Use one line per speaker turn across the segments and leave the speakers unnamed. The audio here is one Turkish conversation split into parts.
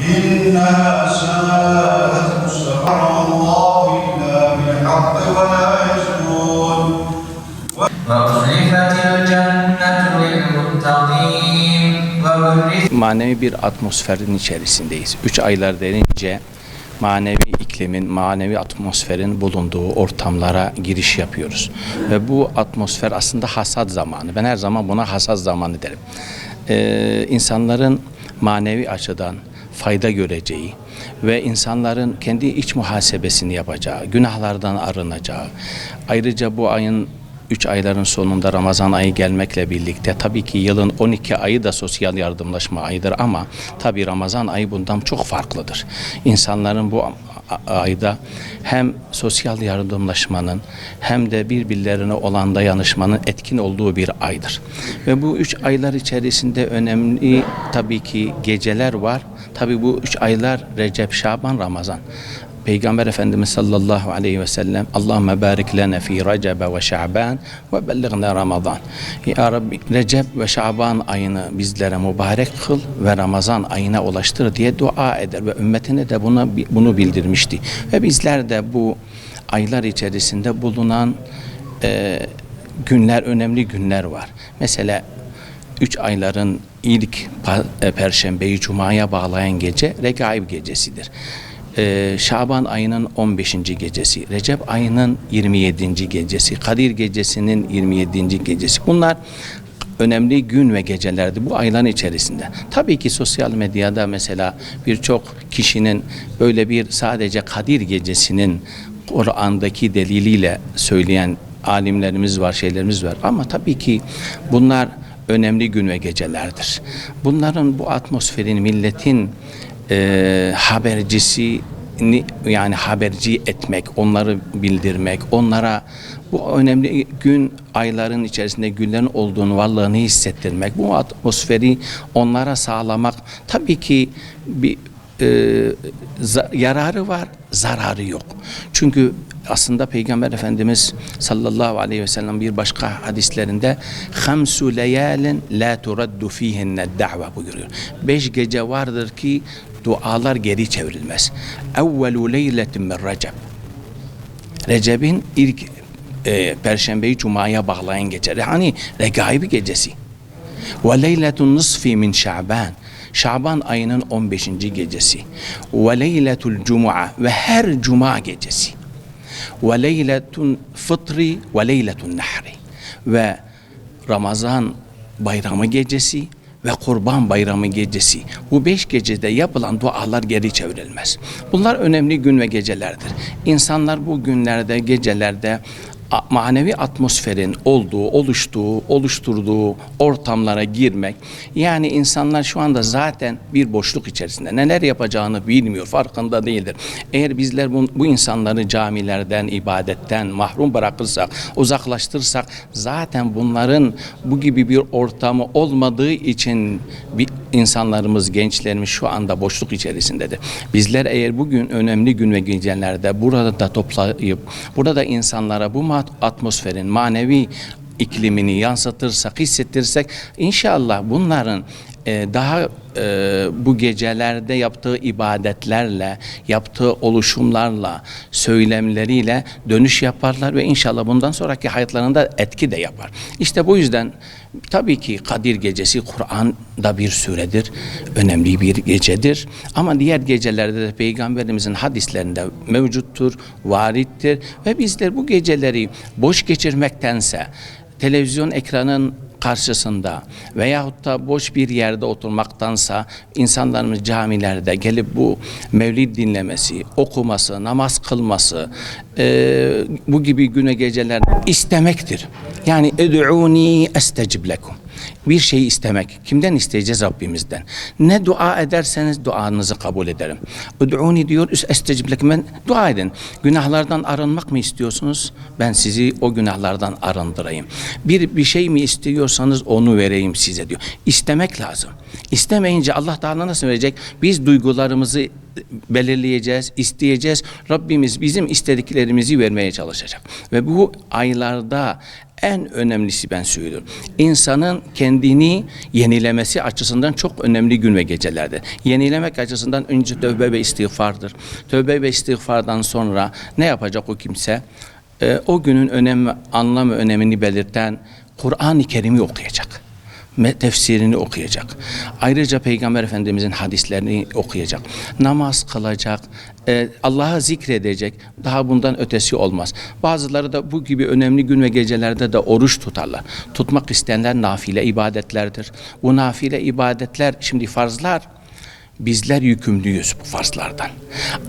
إنها ساءت مستقرا والله إلا بالحق ولا يزنون
وأزلفت الجنة للمتقين
Manevi bir atmosferin içerisindeyiz. 3 aylar derince manevi iklimin, manevi atmosferin bulunduğu ortamlara giriş yapıyoruz. Ve bu atmosfer aslında hasat zamanı. Ben her zaman buna hasat zamanı derim. İnsanların manevi açıdan fayda göreceği ve insanların kendi iç muhasebesini yapacağı, günahlardan arınacağı, ayrıca bu ayın 3 ayların sonunda Ramazan ayı gelmekle birlikte tabii ki yılın 12 ayı da sosyal yardımlaşma ayıdır ama tabii Ramazan ayı bundan çok farklıdır. İnsanların bu ayda hem sosyal yardımlaşmanın hem de birbirlerine olan dayanışmanın etkin olduğu bir aydır. Ve bu 3 aylar içerisinde önemli tabii ki geceler var. Tabii bu 3 aylar Recep, Şaban, Ramazan. Peygamber Efendimiz sallallahu aleyhi ve sellem Allahümme barik lana fi Recebe ve Şaban ve bellighna Ramazan. Ya Rabbi Recep ve Şaban ayını bizlere mübarek kıl ve Ramazan ayına ulaştır diye dua eder ve ümmetine de bunu bildirmişti. Ve bizler de bu aylar içerisinde bulunan günler, önemli günler var. Mesela 3 ayların ilk Perşembeyi Cuma'ya bağlayan gece Regaib gecesidir. Şaban ayının 15. gecesi, Recep ayının 27. gecesi, Kadir gecesinin 27. gecesi. Bunlar önemli gün ve gecelerdi bu ayların içerisinde. Tabii ki sosyal medyada mesela birçok kişinin böyle bir sadece Kadir gecesinin Kur'an'daki deliliyle söyleyen alimlerimiz var, şeylerimiz var. Ama tabii ki bunlar önemli gün ve gecelerdir. Bunların, bu atmosferin, milletin habercisini, yani haberci etmek, onları bildirmek, onlara bu önemli gün, ayların içerisinde günlerin olduğunu, varlığını hissettirmek, bu atmosferi onlara sağlamak tabii ki bir yararı var, zararı yok. Çünkü aslında Peygamber Efendimiz sallallahu aleyhi ve sellem bir başka hadislerinde "Hamsu leyalin la turaddu fihinne da'va" buyuruyor. 5 gece vardır ki dualar geri çevrilmez. Evvelu leyletin min Recep. Recep'in ilk Perşembeyi Cuma'ya bağlayan gece. Yani Regaib gecesi. Ve leyletun nisfi min Şaban. Şaban ayının 15. gecesi. Ve leyletul Cuma, ve her Cuma gecesi. Ve leyletun fıtri ve leyletun nahri. Ve Ramazan bayramı gecesi ve Kurban Bayramı gecesi. Bu 5 gecede yapılan dualar geri çevrilmez. Bunlar önemli gün ve gecelerdir. İnsanlar bu günlerde, gecelerde manevi atmosferin olduğu, oluşturduğu ortamlara girmek. Yani insanlar şu anda zaten bir boşluk içerisinde. Neler yapacağını bilmiyor, farkında değildir. Eğer bizler bu insanları camilerden, ibadetten mahrum bırakırsak, uzaklaştırırsak, zaten bunların bu gibi bir ortamı olmadığı için insanlarımız, gençlerimiz şu anda boşluk içerisindedir. Bizler eğer bugün önemli gün ve gecelerde burada toplayıp, burada insanlara bu atmosferin manevi iklimini yansıtırsak, hissettirsek, inşallah bunların daha bu gecelerde yaptığı ibadetlerle, yaptığı oluşumlarla, söylemleriyle dönüş yaparlar ve inşallah bundan sonraki hayatlarında etki de yapar. İşte bu yüzden tabii ki Kadir Gecesi Kur'an'da bir süredir, önemli bir gecedir. Ama diğer gecelerde de Peygamberimizin hadislerinde mevcuttur, varittir ve bizler bu geceleri boş geçirmektense televizyon ekranın karşısında veyahut da boş bir yerde oturmaktansa insanlarımız camilerde gelip bu mevlid dinlemesi, okuması, namaz kılması, bu gibi güne geceler istemektir. Yani "Ed'uni estecib lekum." bir şey istemek. Kimden isteyeceğiz? Rabbimizden. Ne dua ederseniz duanızı kabul ederim. Ud'uni diyor, estecib lekum. Ben dua edin. Günahlardan arınmak mı istiyorsunuz? Ben sizi o günahlardan arındırayım. Bir şey mi istiyorsanız onu vereyim size diyor. İstemek lazım. İstemeyince Allah Teala nasıl verecek? Biz duygularımızı belirleyeceğiz, isteyeceğiz. Rabbimiz bizim istediklerimizi vermeye çalışacak. Ve bu aylarda en önemlisi ben söylüyorum. İnsanın kendini yenilemesi açısından çok önemli gün ve gecelerdir. Yenilemek açısından önce tövbe ve istiğfardır. Tövbe ve istiğfardan sonra ne yapacak o kimse? O günün anlamı, önemini belirten Kur'an-ı Kerim'i okuyacak. Tefsirini okuyacak. Ayrıca Peygamber Efendimizin hadislerini okuyacak. Namaz kılacak. Allah'a zikredecek. Daha bundan ötesi olmaz. Bazıları da bu gibi önemli gün ve gecelerde de oruç tutarlar. Tutmak isteyenler nafile ibadetlerdir. Bu nafile ibadetler, şimdi farzlar, bizler yükümlüyüz bu farzlardan.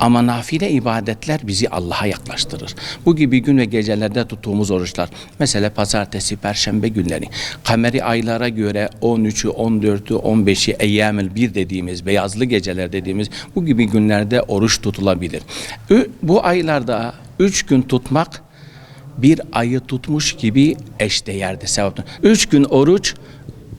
Ama nafile ibadetler bizi Allah'a yaklaştırır. Bu gibi gün ve gecelerde tuttuğumuz oruçlar, mesela pazartesi, perşembe günleri, kameri aylara göre 13'ü, 14'ü, 15'i, eyyamül bir dediğimiz, beyazlı geceler dediğimiz bu gibi günlerde oruç tutulabilir. Bu aylarda 3 gün tutmak, bir ayı tutmuş gibi eşdeğerdir. 3 gün oruç,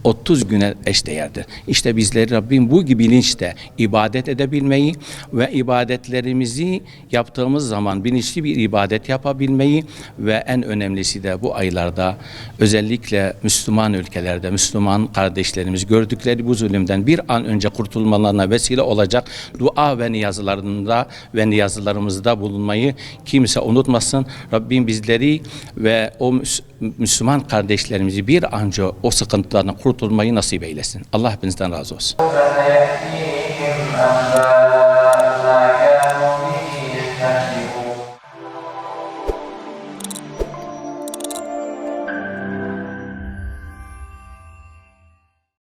30 güne eşdeğerdir. İşte bizleri Rabbim bu gibi bilinçte ibadet edebilmeyi ve ibadetlerimizi yaptığımız zaman bilinçli bir ibadet yapabilmeyi ve en önemlisi de bu aylarda özellikle Müslüman ülkelerde Müslüman kardeşlerimiz gördükleri bu zulümden bir an önce kurtulmalarına vesile olacak dua ve niyazlarımızda bulunmayı kimse unutmasın. Rabbim bizleri ve o Müslüman kardeşlerimizi bir an önce o sıkıntılardan kurtulmayı nasip eylesin. Allah hepinizden razı olsun.